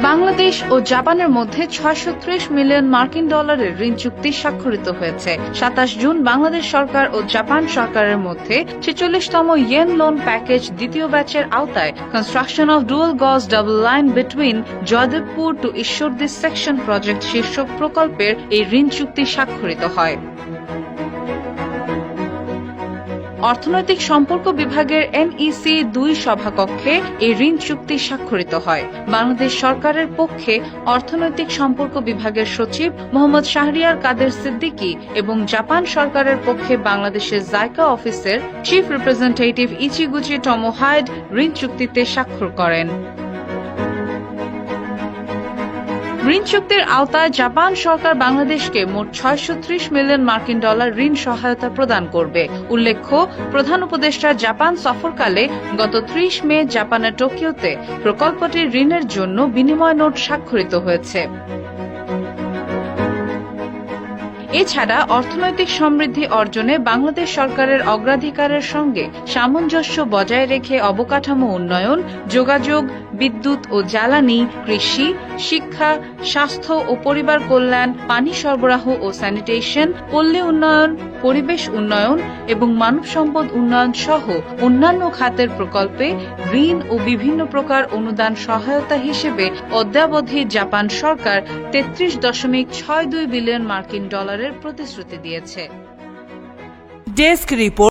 বাংলাদেশ ও জাপানের মধ্যে 630 মিলিয়ন মার্কিন ডলারের ঋণ চুক্তি স্বাক্ষরিত হয়েছে। 27 জুন বাংলাদেশ সরকার ও জাপান সরকারের মধ্যে 46তম ইয়েন লোন প্যাকেজ দ্বিতীয় ব্যাচের আওতায় construction of dual gauge double line between Joydebpur to Ishwardi section project শীর্ষক প্রকল্পের এই ঋণ চুক্তি স্বাক্ষরিত হয়। অর্থনৈতিক সম্পর্ক বিভাগের NEC 2 সভাকক্ষে এই ঋণ চুক্তি স্বাক্ষরিত হয়। বাংলাদেশ সরকারের পক্ষে অর্থনৈতিক সম্পর্ক বিভাগের সচিব মোহাম্মদ শাহরিয়ার কাদের সিদ্দিকী এবং জাপান সরকারের পক্ষে বাংলাদেশের জাইকা অফিসের চিফ রিপ্রেজেন্টেটিভ ইচিগুচি টমোহাইড ঋণ চুক্তিতে স্বাক্ষর করেন। ঋণ চুক্তির আওতায় জাপান সরকার বাংলাদেশকে মোট 630 মিলিয়ন মার্কিন ডলার ঋণ সহায়তা প্রদান করবে। উল্লেখ্য, প্রধান উপদেষ্টা জাপান সফরকালে গত 30 মে জাপানের টোকিওতে প্রকল্পটির ঋণের জন্য বিনিময় নোট স্বাক্ষরিত হয়েছে। এছাড়া অর্থনৈতিক সমৃদ্ধি অর্জনে বাংলাদেশ সরকারের অগ্রাধিকারের সঙ্গে সামঞ্জস্য বজায় রেখে অবকাঠামো উন্নয়ন, যোগাযোগ, বিদ্যুৎ ও জ্বালানি, কৃষি, শিক্ষা, স্বাস্থ্য ও পরিবার কল্যাণ, পানি সরবরাহ ও স্যানিটেশন, পল্লী উন্নয়ন, পরিবেশ উন্নয়ন এবং মানব সম্পদ উন্নয়ন সহ অন্যান্য খাতের প্রকল্পে ঋণ ও বিভিন্ন প্রকার অনুদান সহায়তা হিসেবে অদ্যাবধি জাপান সরকার 33.62 বিলিয়ন মার্কিন ডলারের প্রতিশ্রুতি দিয়েছে। Desk report.